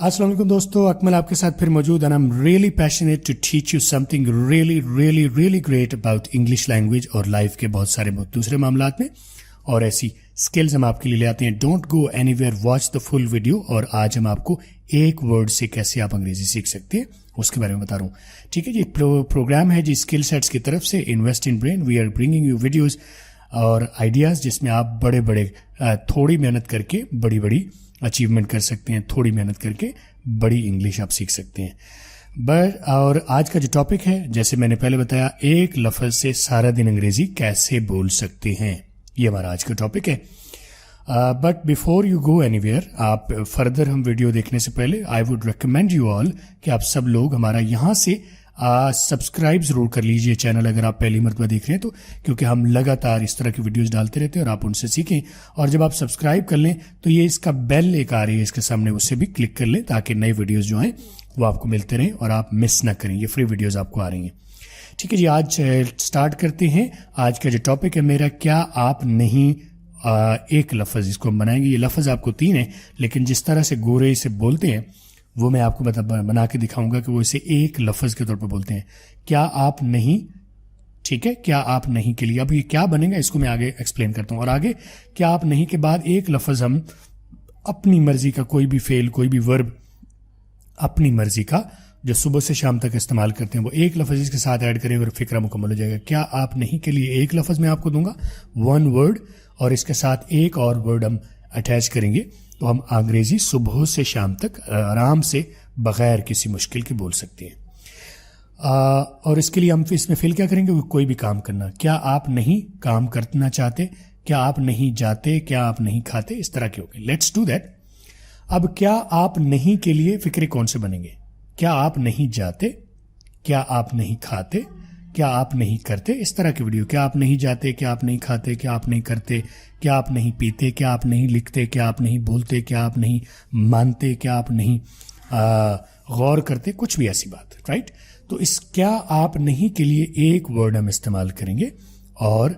अस्सलाम वालेकुम दोस्तों, अकमल आपके साथ फिर मौजूद and I am really passionate to teach you something really great about English language और लाइफ के बहुत सारे दूसरे मामलात में, और ऐसी स्किल्स हम आपके लिए ले आते हैं. Don't go anywhere, watch the full video. और आज हम आपको एक वर्ड से कैसे आप अंग्रेजी सीख सकते हैं उसके बारे में बता रहा हूँ. ठीक है जी, प्रोग्राम है जी स्किल सेट्स की तरफ से invest in brain. We are bringing you videos और आइडियाज जिसमें आप बड़े थोड़ी मेहनत करके बड़ी अचीवमेंट कर सकते हैं. थोड़ी मेहनत करके बड़ी इंग्लिश आप सीख सकते हैं. और आज का जो टॉपिक है, जैसे मैंने पहले बताया, एक लफ्ज से सारा दिन अंग्रेजी कैसे बोल सकते हैं, ये हमारा आज का टॉपिक है. But before you go anywhere, आप फर्दर हम वीडियो देखने से पहले I would recommend you all कि आप सब लोग हमारा यहाँ से सब्सक्राइब जरूर कर लीजिए चैनल, अगर आप पहली मरतबा देख रहे हैं तो, क्योंकि हम लगातार इस तरह की वीडियोस डालते रहते हैं और आप उनसे सीखें. और जब आप सब्सक्राइब कर लें तो ये इसका बेल एक आ रही है इसके सामने, उससे भी क्लिक कर लें ताकि नए वीडियोस जो हैं वो आपको मिलते रहें और आप मिस ना करें. ये फ्री वीडियोस आपको आ रही हैं. ठीक है जी, आज स्टार्ट करते हैं. आज का जो टॉपिक है मेरा, क्या आप नहीं, एक लफ्ज इसको हम बनाएंगे. ये लफ्ज आपको 3 है, लेकिन जिस तरह से गोरे इसे बोलते हैं वो मैं आपको बना के दिखाऊंगा कि वो इसे एक लफ्ज के तौर पर बोलते हैं. क्या आप नहीं, ठीक है, क्या आप नहीं के लिए अब ये क्या बनेगा इसको मैं आगे एक्सप्लेन करता हूं. और आगे क्या आप नहीं के बाद एक लफ्ज हम अपनी मर्जी का कोई भी फेल, कोई भी वर्ब अपनी मर्जी का जो सुबह से शाम तक इस्तेमाल करते हैं वो एक लफ्ज इसके साथ ऐड करें और फिक्रा मुकम्मल हो जाएगा. क्या आप नहीं के लिए एक लफ्ज मैं आपको दूंगा, 1 वर्ड, और इसके साथ एक और वर्ड हम अटैच करेंगे तो हम अंग्रेजी सुबह से शाम तक आराम से बगैर किसी मुश्किल के बोल सकते हैं. और इसके लिए हम इसमें फिल क्या करेंगे, कोई भी काम करना. क्या आप नहीं काम करना चाहते, क्या आप नहीं जाते, क्या आप नहीं खाते, इस तरह के होंगे. Let's do that. अब क्या आप नहीं के लिए फिक्रे कौन से बनेंगे. क्या आप नहीं जाते, क्या आप नहीं खाते, क्या आप नहीं करते, इस तरह की वीडियो. क्या आप नहीं जाते, क्या आप नहीं खाते, क्या आप नहीं करते, क्या आप नहीं पीते, क्या आप नहीं लिखते, क्या आप नहीं बोलते, क्या आप नहीं मानते, क्या आप नहीं गौर करते, कुछ भी ऐसी बात. राइट. तो इस क्या आप नहीं के लिए एक वर्ड हम इस्तेमाल करेंगे और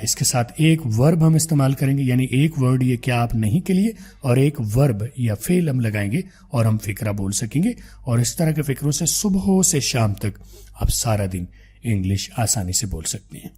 इसके साथ एक वर्ब हम इस्तेमाल करेंगे. यानी एक वर्ड ये क्या आप नहीं के लिए और एक वर्ब या फेल हम लगाएंगे और हम फिक्रा बोल सकेंगे. और इस तरह के फिक्रों से सुबह से शाम तक आप सारा दिन इंग्लिश आसानी से बोल सकते हैं.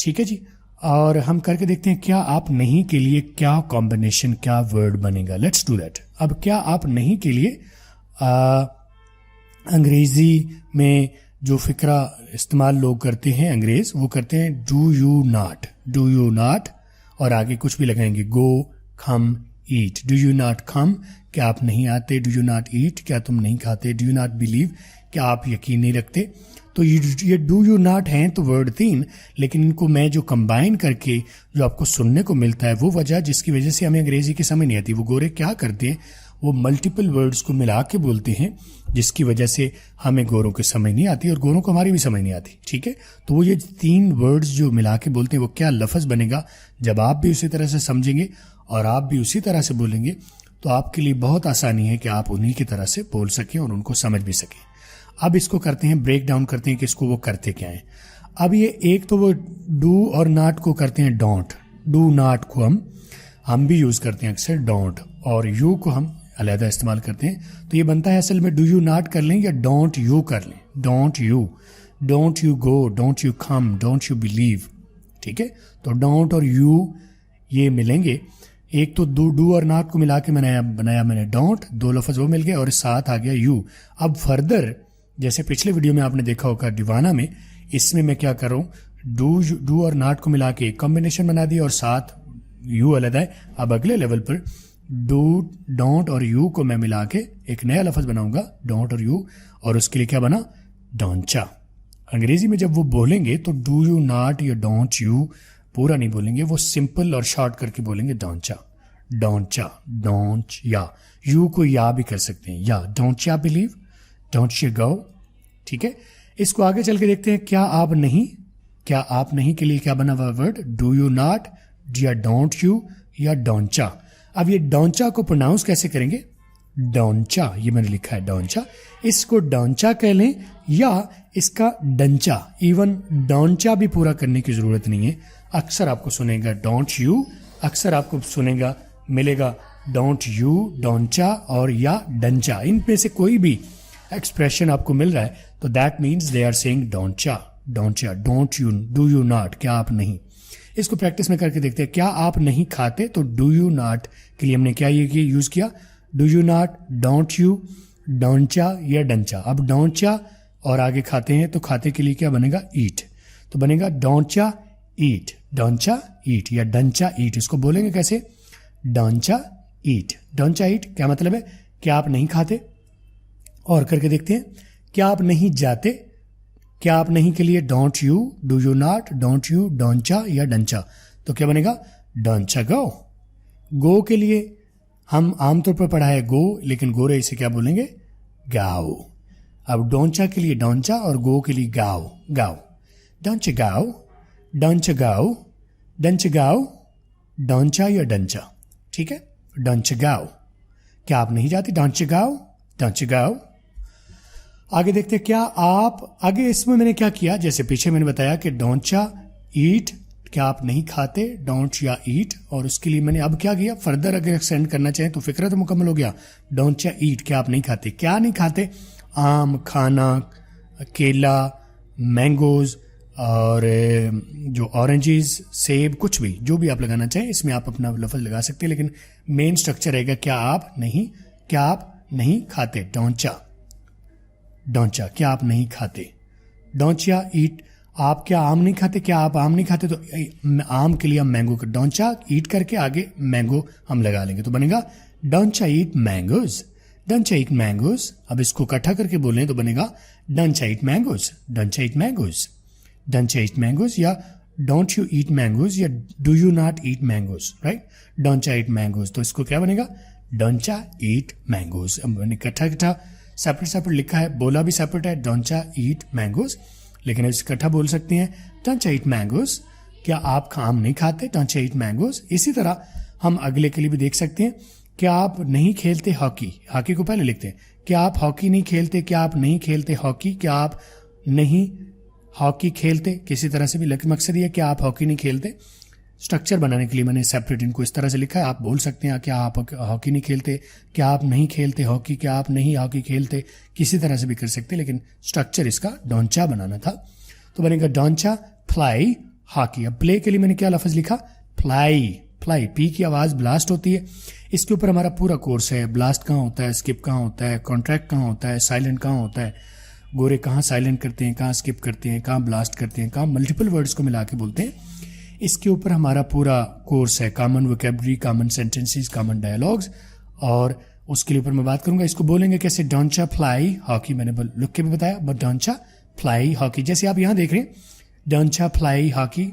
ठीक है जी, और हम करके देखते हैं क्या आप नहीं के लिए क्या कॉम्बिनेशन, क्या वर्ड बनेगा. Let's do that. अब क्या आप नहीं के लिए अंग्रेजी में जो फिक्रा इस्तेमाल लोग करते हैं, अंग्रेज वो करते हैं डू यू नॉट, और आगे कुछ भी लगाएंगे, गो, कम, ईट. डू यू नॉट कम, क्या आप नहीं आते. डू यू नॉट ईट, क्या तुम नहीं खाते. डू यू नॉट बिलीव, क्या आप यकीन नहीं रखते. तो ये डू यू नॉट हैं तो वर्ड 3, लेकिन इनको मैं जो कंबाइन करके जो आपको सुनने को मिलता है वो वजह जिसकी वजह से हमें अंग्रेजी की समझ नहीं आती. वो गोरे क्या करते हैं, वो मल्टीपल वर्ड्स को मिला के बोलते हैं जिसकी वजह से हमें गोरों की समझ नहीं आती और गोरों को हमारी भी समझ नहीं आती. ठीक है, तो वो ये 3 वर्ड्स जो मिला के बोलते हैं वो क्या लफ्ज बनेगा. जब आप भी उसी तरह से समझेंगे और आप भी उसी तरह से बोलेंगे तो आपके लिए बहुत आसानी है कि आप उन्हीं की तरह से बोल सकें और उनको समझ भी सकें. अब इसको करते हैं, ब्रेक डाउन करते हैं कि इसको वो करते क्या है. अब ये एक तो वो डू और नॉट को करते हैं डोंट. डू नॉट को हम भी यूज करते हैं अक्सर डोंट, और यू को हम अलहदा इस्तेमाल करते हैं. तो ये बनता है असल में डू यू नॉट कर लें या डोंट यू कर लें. Don't you go, don't you come, don't you believe. ठीक है, तो डोंट और यू ये मिलेंगे. एक तो डू और नॉट को मिला के बनाया मैंने डोंट, 2 लफ्ज वो मिल गए और साथ आ गया यू. अब फर्दर जैसे पिछले वीडियो में आपने देखा होगा दीवाना में, इसमें मैं क्या कर रहा हूँ, डू और नॉट को मिला के एक कॉम्बिनेशन बना दिया और साथ यू अलग है. अब अगले लेवल पर डू, डोंट और यू को मैं मिला के एक नया लफ्ज बनाऊंगा, डोंट और यू, और उसके लिए क्या बना, डोंचा. अंग्रेजी में जब वो बोलेंगे तो डू यू नॉट या डोंट यू पूरा नहीं बोलेंगे, वो सिंपल और शॉर्ट करके बोलेंगे डोंचा, डोंट या. यू को या भी कर सकते हैं, या डोंट या बिलीव, डोंट यू गो. ठीक है, इसको आगे चल के देखते हैं. क्या आप नहीं के लिए क्या बना हुआ वर्ड, डू यू नॉट या डोंट यू या डोंचा. अब ये डोंचा को प्रोनाउंस कैसे करेंगे, डोंचा, ये मैंने लिखा है डोंचा. इसको डोंचा कह लें या इसका डंचा. इवन डोंचा भी पूरा करने की जरूरत नहीं है. अक्सर आपको सुनेगा डोंट यू, अक्सर आपको सुनेगा मिलेगा डोंट यू, डोंचा और या डंचा, इन में से कोई भी एक्सप्रेशन आपको मिल रहा है तो that means they are saying don'tcha, don'tcha, don't you, do you not, क्या आप नहीं। इसको प्रैक्टिस में करके देखते हैं। क्या आप नहीं खाते, तो डू यू नॉट के लिए हमने क्या ये यूज किया, do you not, don't you, don'tcha या डंचा। अब डोंचा और आगे खाते हैं तो खाते के लिए क्या बनेगा, ईट, तो बनेगा डोंचा ईट, डोंचा ईट या डंचा ईट। इसको बोलेंगे कैसे, डोंचा ईट, डोंचा ईट क्या मतलब है, क्या आप नहीं खाते। और करके देखते हैं, क्या आप नहीं जाते, क्या आप नहीं के लिए don't you, do you not, don't you, don'tcha या डंचा, तो क्या बनेगा, डोंचा गो। गो के लिए हम आमतौर पर पढ़ा है गो, लेकिन गोरे इसे क्या बोलेंगे, गाओ। अब डोंचा के लिए डोंचा और गो के लिए गाओ, गाओ, डोंचा गाओ, डोंचा गाओ, डंचा गाओ, डोंचा या डंचा, ठीक है, डोंचा गाओ। क्या आप नहीं जाते, डोंचा गाओ, डोंचा गाओ। आगे देखते हैं, क्या आप, आगे इसमें मैंने क्या किया, जैसे पीछे मैंने बताया कि डोंचा ईट, क्या आप नहीं खाते, डोंट या ईट, और उसके लिए मैंने अब क्या किया, फर्दर अगर एक्सटेंड करना चाहें तो फिक्रा तो मुकम्मल हो गया, डोंचा ईट, क्या आप नहीं खाते, क्या नहीं खाते, आम खाना, केला, मैंगोज और जो ऑरेंजेस, सेब, कुछ भी जो भी आप लगाना चाहें, इसमें आप अपना लफ्ज़ लगा सकते हैं, लेकिन मेन स्ट्रक्चर रहेगा क्या आप नहीं, क्या आप नहीं खाते, डोंचा, डोंचा, क्या आप नहीं खाते, डोंचा ईट, आप क्या आम नहीं खाते, क्या आप आम नहीं खाते, तो आम के लिए हम मैंगो का डोंचा ईट करके आगे मैंगो हम लगा लेंगे, तो बनेगा don'tcha eat mangoes, don'tcha eat mangoes. अब इसको इकट्ठा करके बोलें तो बनेगा don'tcha eat mangoes, don'tcha eat mangoes, don'tcha eat mangoes, या डोंट यू ईट मैंगोज या do you not eat mangoes, right, don'tcha eat mangoes, तो इसको क्या बनेगा, डोंचा ईट मैंगोज। अब मैंने इकट्ठा सेपरेट लिखा है, बोला भी सेपरेट है, डोंचा ईट मैंगोज, लेकिन इकट्ठा बोल सकते हैं, डोंचा ईट मैंगोज, क्या आप आम नहीं खाते, डोंचा ईट मैंगोज। इसी तरह हम अगले के लिए भी देख सकते हैं, क्या आप नहीं खेलते हॉकी, हॉकी को पहले लिखते हैं, क्या आप हॉकी नहीं खेलते, क्या आप नहीं खेलते हॉकी, क्या आप नहीं हॉकी खेलते, किसी तरह से भी, लेकिन मकसद ये है कि आप हॉकी नहीं खेलते। स्ट्रक्चर बनाने के लिए मैंने सेपरेट इनको इस तरह से लिखा है, आप बोल सकते हैं क्या आप हॉकी नहीं खेलते, क्या आप नहीं खेलते हॉकी, क्या आप नहीं हॉकी खेलते, किसी तरह से भी कर सकते, लेकिन स्ट्रक्चर इसका डोंचा बनाना था, तो बनेगा डोंचा प्लाई हॉकी। अब प्ले के लिए मैंने क्या लफ्ज लिखा, प्लाई, प्लाई, पी की आवाज ब्लास्ट होती है, इसके ऊपर हमारा पूरा कोर्स है, ब्लास्ट कहाँ होता है, स्किप कहाँ होता है, कॉन्ट्रैक्ट कहाँ होता है, साइलेंट कहाँ होता है, गोरे कहाँ साइलेंट करते हैं, कहाँ स्किप करते हैं, कहाँ ब्लास्ट करते हैं, कहाँ मल्टीपल वर्ड्स को मिला के बोलते हैं, इसके ऊपर हमारा पूरा कोर्स है, common vocabulary, common sentences, common dialogues, और उसके लिए ऊपर मैं बात करूंगा। इसको बोलेंगे कैसे, डोंचा फ्लाई हॉकी, मैंने लिख के भी बताया, बट डोंचा फ्लाई हॉकी, जैसे आप यहाँ देख रहे हैं, डोंचा फ्लाई हॉकी,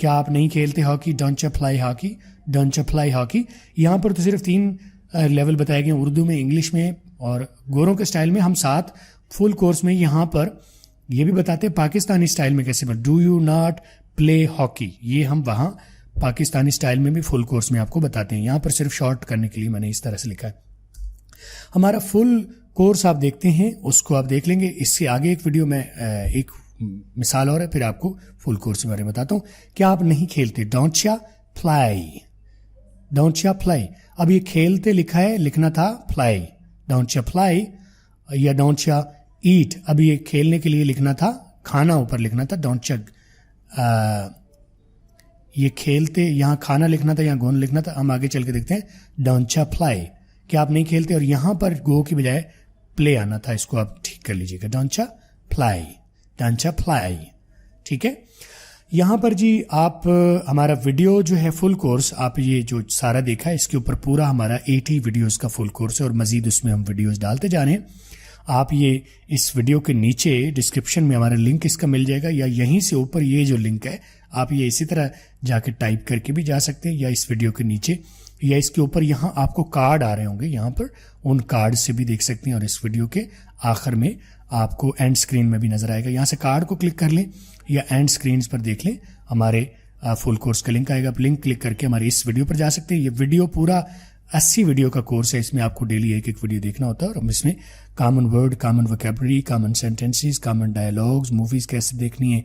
क्या आप नहीं खेलते hockey, don'tcha fly hockey, don'tcha fly hockey. यहाँ पर तो सिर्फ 3 लेवल बताए गए, उर्दू में, इंग्लिश में और गोरों के स्टाइल में। हम 7 फुल कोर्स में यहाँ पर ये भी बताते हैं पाकिस्तानी स्टाइल में कैसे, do you not play hockey, ये हम वहाँ पाकिस्तानी स्टाइल में भी फुल कोर्स में आपको बताते हैं। यहाँ पर सिर्फ शॉर्ट करने के लिए मैंने इस तरह से लिखा है। हमारा फुल कोर्स आप देखते हैं, उसको आप देख लेंगे। इससे आगे एक वीडियो में एक मिसाल और है, फिर आपको फुल कोर्स के बारे में बताता हूँ। क्या आप नहीं खेलते, डोंचा फ्लाई, डोंचा फ्लाई। अब ये खेलते लिखा है, लिखना था फ्लाई, डोंचा फ्लाई या डोंचा ईट। अब ये खेलने के लिए लिखना था, खाना ऊपर लिखना था, डोंचा, ये खेलते, यहाँ खाना लिखना था, यहाँ गोन लिखना था। हम आगे चल के देखते हैं, डोंचा फ्लाई, क्या आप नहीं खेलते, और यहाँ पर गो की बजाय प्ले आना था, इसको आप ठीक कर लीजिएगा, डोंचा फ्लाई, डोंचा फ्लाई, ठीक है। यहाँ पर जी आप हमारा वीडियो जो है फुल कोर्स, आप ये जो सारा देखा है, इसके ऊपर पूरा हमारा 80 वीडियोस का फुल कोर्स है, और मजीद उसमें हम वीडियोस डालते जा रहे हैं। आप ये इस वीडियो के नीचे डिस्क्रिप्शन में हमारा लिंक इसका मिल जाएगा, या यहीं से ऊपर ये जो लिंक है आप ये इसी तरह जाके टाइप करके भी जा सकते हैं, या इस वीडियो के नीचे या इसके ऊपर यहाँ आपको कार्ड आ रहे होंगे, यहाँ पर उन कार्ड से भी देख सकते हैं। और इस वीडियो के आखिर में आपको एंड स्क्रीन में भी नजर आएगा, यहाँ से कार्ड को क्लिक कर लें या एंड स्क्रीन पर देख लें, हमारे फुल कोर्स का लिंक आएगा। आप लिंक क्लिक करके हमारे इस वीडियो पर जा सकते हैं। ये वीडियो पूरा 80 वीडियो का कोर्स है, इसमें आपको डेली एक वीडियो देखना होता है, और इसमें common word, common vocabulary, common sentences, common dialogues, movies कैसे देखनी है,